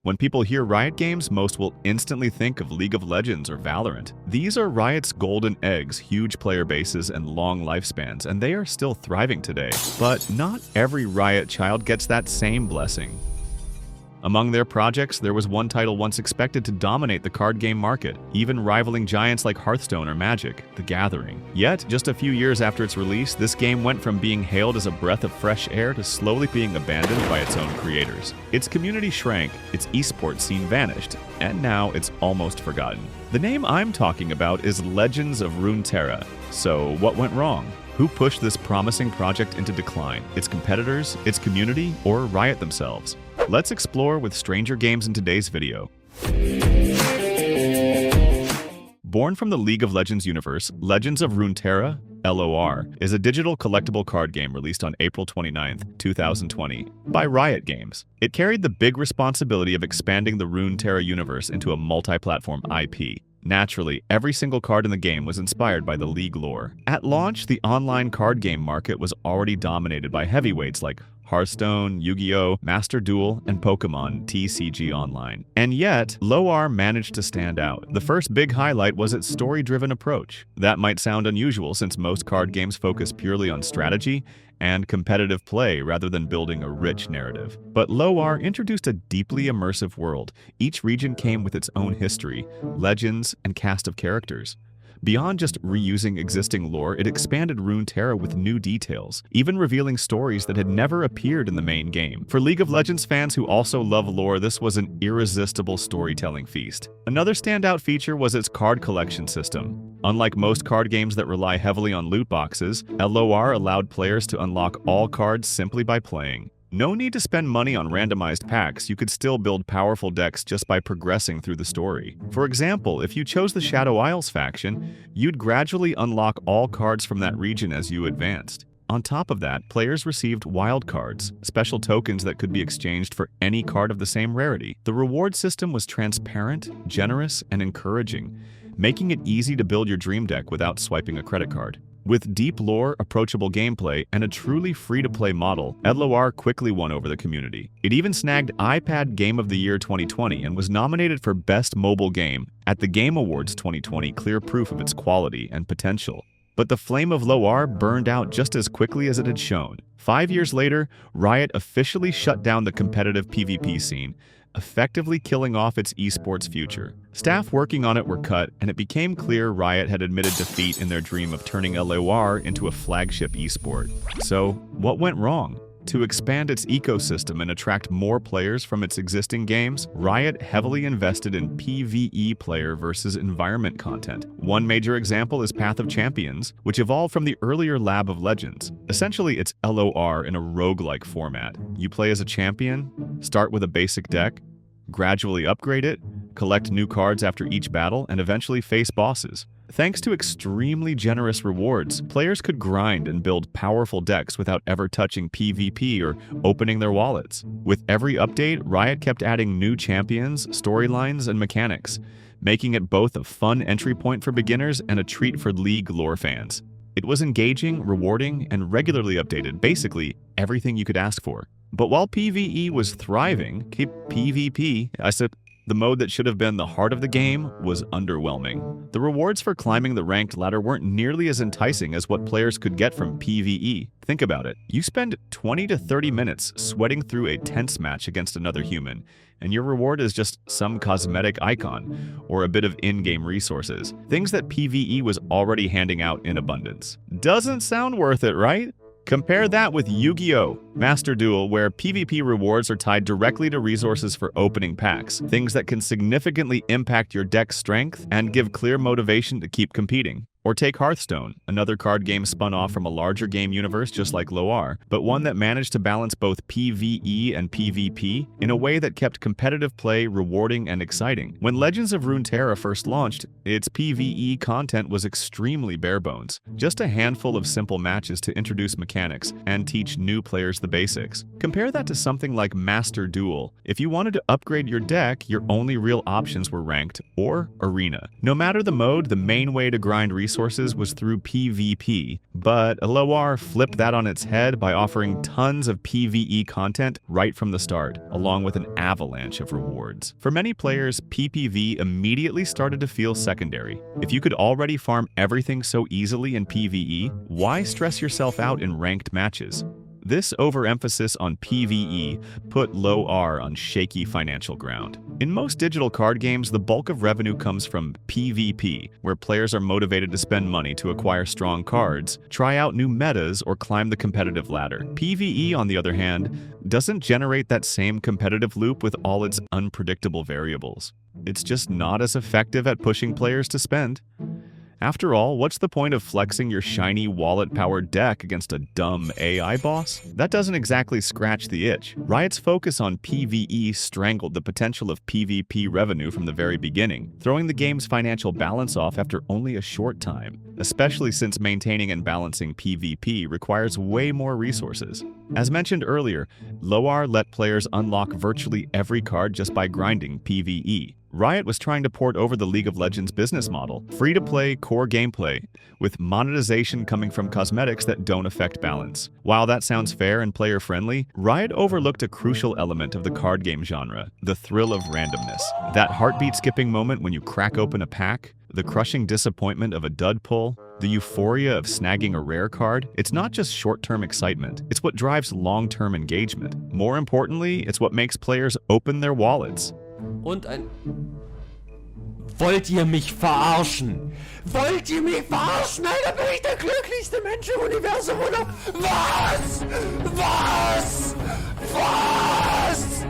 When people hear Riot Games, most will instantly think of League of Legends or Valorant. These are Riot's golden eggs, huge player bases, and long lifespans, and they are still thriving today. But not every Riot child gets that same blessing. Among their projects, there was one title once expected to dominate the card game market, even rivaling giants like Hearthstone or Magic, The Gathering. Yet, just a few years after its release, this game went from being hailed as a breath of fresh air to slowly being abandoned by its own creators. Its community shrank, its esports scene vanished, and now it's almost forgotten. The name I'm talking about is Legends of Runeterra. So, what went wrong? Who pushed this promising project into decline? Its competitors, its community, or Riot themselves? Let's explore with Stranger Games in today's video. Born from the League of Legends universe, Legends of Runeterra, LOR, is a digital collectible card game released on April 29, 2020, by Riot Games. It carried the big responsibility of expanding the Runeterra universe into a multi-platform IP. Naturally, every single card in the game was inspired by the League lore. At launch, the online card game market was already dominated by heavyweights like Hearthstone, Yu-Gi-Oh!, Master Duel, and Pokemon TCG Online. And yet, LOR managed to stand out. The first big highlight was its story-driven approach. That might sound unusual since most card games focus purely on strategy and competitive play rather than building a rich narrative. But LOR introduced a deeply immersive world. Each region came with its own history, legends, and cast of characters. Beyond just reusing existing lore, it expanded Runeterra with new details, even revealing stories that had never appeared in the main game. For League of Legends fans who also love lore, this was an irresistible storytelling feast. Another standout feature was its card collection system. Unlike most card games that rely heavily on loot boxes, LOR allowed players to unlock all cards simply by playing. No need to spend money on randomized packs, you could still build powerful decks just by progressing through the story. For example, if you chose the Shadow Isles faction, you'd gradually unlock all cards from that region as you advanced. On top of that, players received wild cards, special tokens that could be exchanged for any card of the same rarity. The reward system was transparent, generous, and encouraging, making it easy to build your dream deck without swiping a credit card. With deep lore, approachable gameplay, and a truly free-to-play model, LOR quickly won over the community. It even snagged iPad Game of the Year 2020 and was nominated for Best Mobile Game at the Game Awards 2020, clear proof of its quality and potential. But the flame of LOR burned out just as quickly as it had shown. 5 years later, Riot officially shut down the competitive PvP scene, effectively killing off its esports future. Staff working on it were cut, and it became clear Riot had admitted defeat in their dream of turning LOR into a flagship esport. So, what went wrong? To expand its ecosystem and attract more players from its existing games, Riot heavily invested in PvE player versus environment content. One major example is Path of Champions, which evolved from the earlier Lab of Legends. Essentially, it's LOR in a roguelike format. You play as a champion, start with a basic deck, gradually upgrade it, collect new cards after each battle, and eventually face bosses. Thanks to extremely generous rewards, players could grind and build powerful decks without ever touching PvP or opening their wallets. With every update, Riot kept adding new champions, storylines, and mechanics, making it both a fun entry point for beginners and a treat for League lore fans. It was engaging, rewarding, and regularly updated, basically everything you could ask for. But while PvE was thriving, PvP, the mode that should have been the heart of the game, was underwhelming. The rewards for climbing the ranked ladder weren't nearly as enticing as what players could get from PvE. Think about it. You spend 20 to 30 minutes sweating through a tense match against another human, and your reward is just some cosmetic icon or a bit of in-game resources. Things that PvE was already handing out in abundance. Doesn't sound worth it, right? Compare that with Yu-Gi-Oh! Master Duel, where PvP rewards are tied directly to resources for opening packs, things that can significantly impact your deck's strength and give clear motivation to keep competing. Or take Hearthstone, another card game spun off from a larger game universe just like LOR, but one that managed to balance both PvE and PvP in a way that kept competitive play rewarding and exciting. When Legends of Runeterra first launched, its PvE content was extremely bare bones. Just a handful of simple matches to introduce mechanics and teach new players the basics. Compare that to something like Master Duel. If you wanted to upgrade your deck, your only real options were ranked or arena. No matter the mode, the main way to grind resources resources was through PvP, but LOR flipped that on its head by offering tons of PvE content right from the start, along with an avalanche of rewards. For many players, PPV immediately started to feel secondary. If you could already farm everything so easily in PvE, why stress yourself out in ranked matches? This overemphasis on PvE put LOR on shaky financial ground. In most digital card games, the bulk of revenue comes from PvP, where players are motivated to spend money to acquire strong cards, try out new metas, or climb the competitive ladder. PvE, on the other hand, doesn't generate that same competitive loop with all its unpredictable variables. It's just not as effective at pushing players to spend. After all, what's the point of flexing your shiny wallet-powered deck against a dumb AI boss? That doesn't exactly scratch the itch. Riot's focus on PvE strangled the potential of PvP revenue from the very beginning, throwing the game's financial balance off after only a short time, especially since maintaining and balancing PvP requires way more resources. As mentioned earlier, LOR let players unlock virtually every card just by grinding PvE. Riot was trying to port over the League of Legends business model, free-to-play core gameplay, with monetization coming from cosmetics that don't affect balance. While that sounds fair and player-friendly, Riot overlooked a crucial element of the card game genre, the thrill of randomness. That heartbeat-skipping moment when you crack open a pack, the crushing disappointment of a dud pull, the euphoria of snagging a rare card, it's not just short-term excitement, it's what drives long-term engagement. More importantly, it's what makes players open their wallets. Und ein... Wollt ihr mich verarschen? Wollt ihr mich verarschen? Alter, bin ich der glücklichste Mensch im Universum, oder? Was? Was? Was?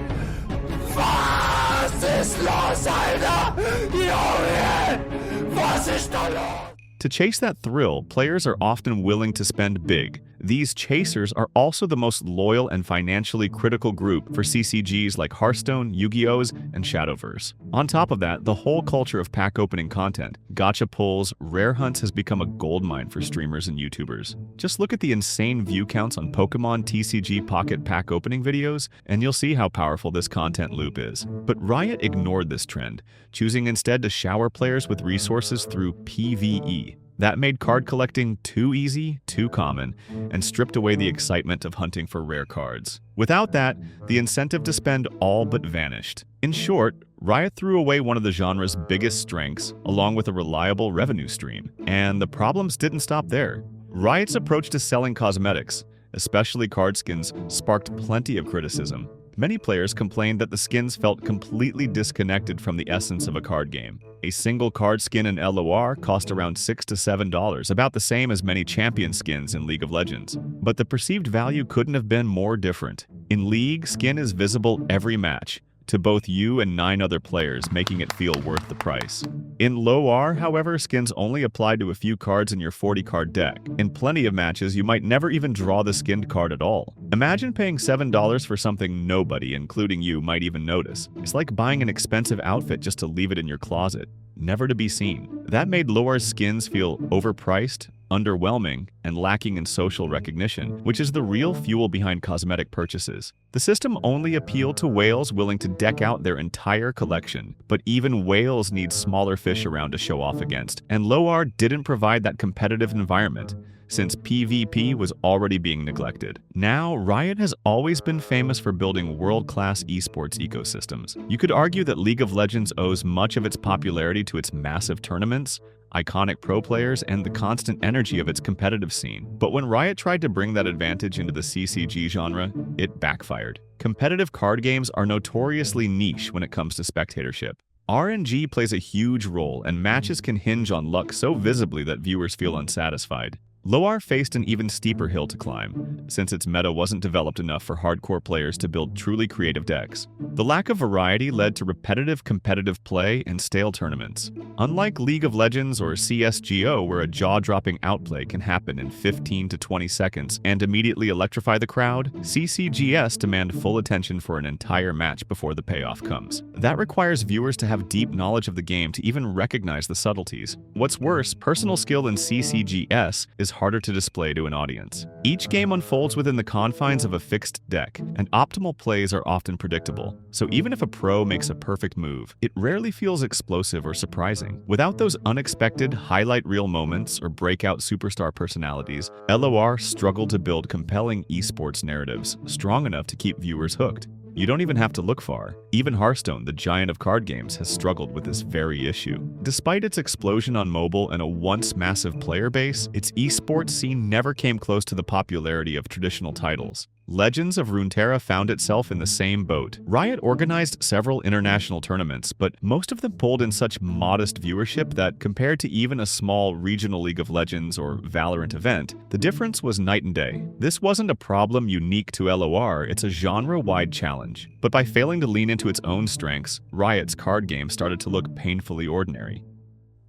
Was ist los, Alter? Junge! Was ist da los? To chase that thrill, players are often willing to spend big. These chasers are also the most loyal and financially critical group for CCGs like Hearthstone, Yu-Gi-Oh's, and Shadowverse. On top of that, the whole culture of pack opening content, gacha pulls, rare hunts has become a goldmine for streamers and YouTubers. Just look at the insane view counts on Pokemon TCG Pocket pack opening videos, and you'll see how powerful this content loop is. But Riot ignored this trend, choosing instead to shower players with resources through PvE. That made card collecting too easy, too common, and stripped away the excitement of hunting for rare cards. Without that, the incentive to spend all but vanished. In short, Riot threw away one of the genre's biggest strengths, along with a reliable revenue stream. And the problems didn't stop there. Riot's approach to selling cosmetics, especially card skins, sparked plenty of criticism. Many players complained that the skins felt completely disconnected from the essence of a card game. A single card skin in LOR cost around $6 to $7, about the same as many champion skins in League of Legends. But the perceived value couldn't have been more different. In League, skin is visible every match, to both you and 9 other players, making it feel worth the price. In LOR, however, skins only apply to a few cards in your 40-card deck. In plenty of matches, you might never even draw the skinned card at all. Imagine paying $7 for something nobody, including you, might even notice. It's like buying an expensive outfit just to leave it in your closet, never to be seen. That made LOR's skins feel overpriced, underwhelming, and lacking in social recognition, which is the real fuel behind cosmetic purchases. The system only appealed to whales willing to deck out their entire collection, but even whales need smaller fish around to show off against, and LOR didn't provide that competitive environment, since PvP was already being neglected. Now, Riot has always been famous for building world-class esports ecosystems. You could argue that League of Legends owes much of its popularity to its massive tournaments, iconic pro players, and the constant energy of its competitive scene. But when Riot tried to bring that advantage into the CCG genre, it backfired. Competitive card games are notoriously niche when it comes to spectatorship. RNG plays a huge role, and matches can hinge on luck so visibly that viewers feel unsatisfied. LOR faced an even steeper hill to climb, since its meta wasn't developed enough for hardcore players to build truly creative decks. The lack of variety led to repetitive competitive play and stale tournaments. Unlike League of Legends or CSGO, where a jaw-dropping outplay can happen in 15 to 20 seconds and immediately electrify the crowd, CCGS demand full attention for an entire match before the payoff comes. That requires viewers to have deep knowledge of the game to even recognize the subtleties. What's worse, personal skill in CCGS is is harder to display to an audience. Each game unfolds within the confines of a fixed deck, and optimal plays are often predictable. So even if a pro makes a perfect move, it rarely feels explosive or surprising. Without those unexpected highlight reel moments or breakout superstar personalities, LOR struggled to build compelling esports narratives strong enough to keep viewers hooked. You don't even have to look far. Even Hearthstone, the giant of card games, has struggled with this very issue. Despite its explosion on mobile and a once massive player base, its esports scene never came close to the popularity of traditional titles. Legends of Runeterra found itself in the same boat. Riot organized several international tournaments, but most of them pulled in such modest viewership that, compared to even a small regional League of Legends or Valorant event, the difference was night and day. This wasn't a problem unique to LOR, it's a genre-wide challenge. But by failing to lean into its own strengths, Riot's card game started to look painfully ordinary.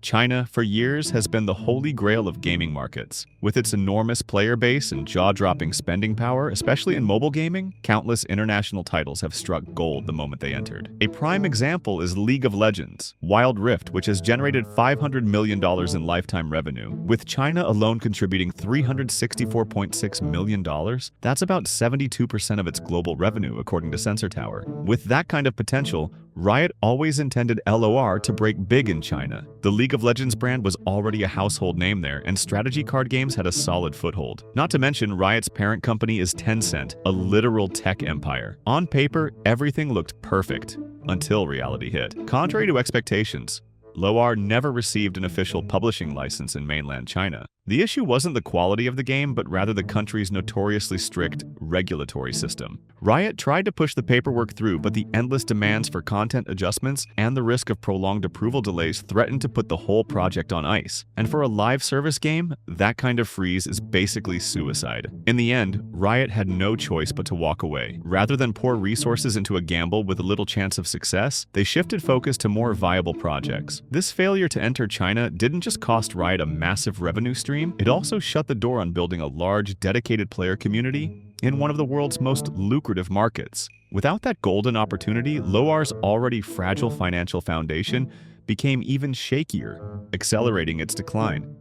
China, for years, has been the holy grail of gaming markets. With its enormous player base and jaw-dropping spending power, especially in mobile gaming, countless international titles have struck gold the moment they entered. A prime example is League of Legends, Wild Rift, which has generated $500 million in lifetime revenue, with China alone contributing $364.6 million. That's about 72% of its global revenue, according to Sensor Tower. With that kind of potential, Riot always intended LOR to break big in China. The League of Legends brand was already a household name there, and strategy card games had a solid foothold. Not to mention, Riot's parent company is Tencent, a literal tech empire. On paper, everything looked perfect, until reality hit. Contrary to expectations, LOR never received an official publishing license in mainland China. The issue wasn't the quality of the game, but rather the country's notoriously strict regulatory system. Riot tried to push the paperwork through, but the endless demands for content adjustments and the risk of prolonged approval delays threatened to put the whole project on ice. And for a live service game, that kind of freeze is basically suicide. In the end, Riot had no choice but to walk away. Rather than pour resources into a gamble with a little chance of success, they shifted focus to more viable projects. This failure to enter China didn't just cost Riot a massive revenue stream, it also shut the door on building a large, dedicated player community in one of the world's most lucrative markets. Without that golden opportunity, LOR's already fragile financial foundation became even shakier, accelerating its decline.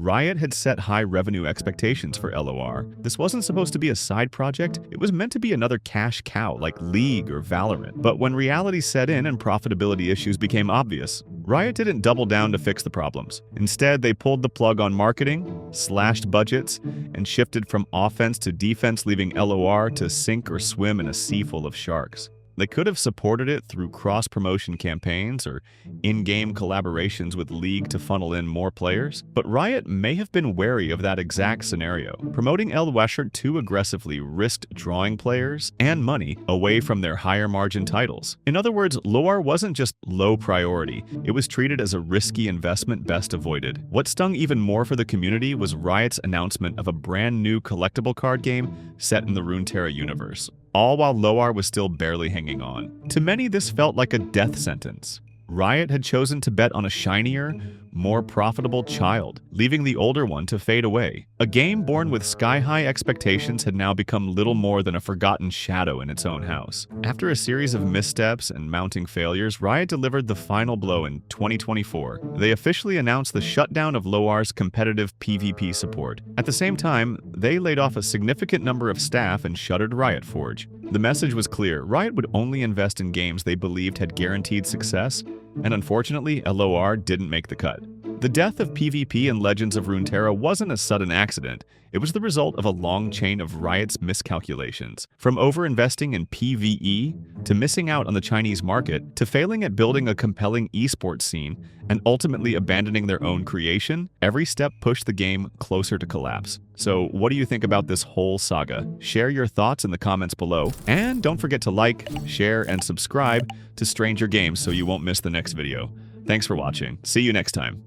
Riot had set high revenue expectations for LOR. This wasn't supposed to be a side project, it was meant to be another cash cow like League or Valorant. But when reality set in and profitability issues became obvious, Riot didn't double down to fix the problems. Instead, they pulled the plug on marketing, slashed budgets, and shifted from offense to defense, leaving LOR to sink or swim in a sea full of sharks. They could have supported it through cross-promotion campaigns or in-game collaborations with League to funnel in more players, but Riot may have been wary of that exact scenario. Promoting LOR too aggressively risked drawing players and money away from their higher-margin titles. In other words, LOR wasn't just low priority, it was treated as a risky investment best avoided. What stung even more for the community was Riot's announcement of a brand new collectible card game set in the Runeterra universe, all while LOR was still barely hanging on. To many, this felt like a death sentence. Riot had chosen to bet on a shinier, more profitable child, leaving the older one to fade away. A game born with sky-high expectations had now become little more than a forgotten shadow in its own house. After a series of missteps and mounting failures, Riot delivered the final blow in 2024. They officially announced the shutdown of LOR's competitive PvP support. At the same time, they laid off a significant number of staff and shuttered Riot Forge. The message was clear: Riot would only invest in games they believed had guaranteed success, and unfortunately, LOR didn't make the cut. The death of PvP and Legends of Runeterra wasn't a sudden accident. It was the result of a long chain of Riot's miscalculations. From over-investing in PvE, to missing out on the Chinese market, to failing at building a compelling esports scene, and ultimately abandoning their own creation, every step pushed the game closer to collapse. So what do you think about this whole saga? Share your thoughts in the comments below, and don't forget to like, share, and subscribe to Stranger Games so you won't miss the next video. Thanks for watching. See you next time.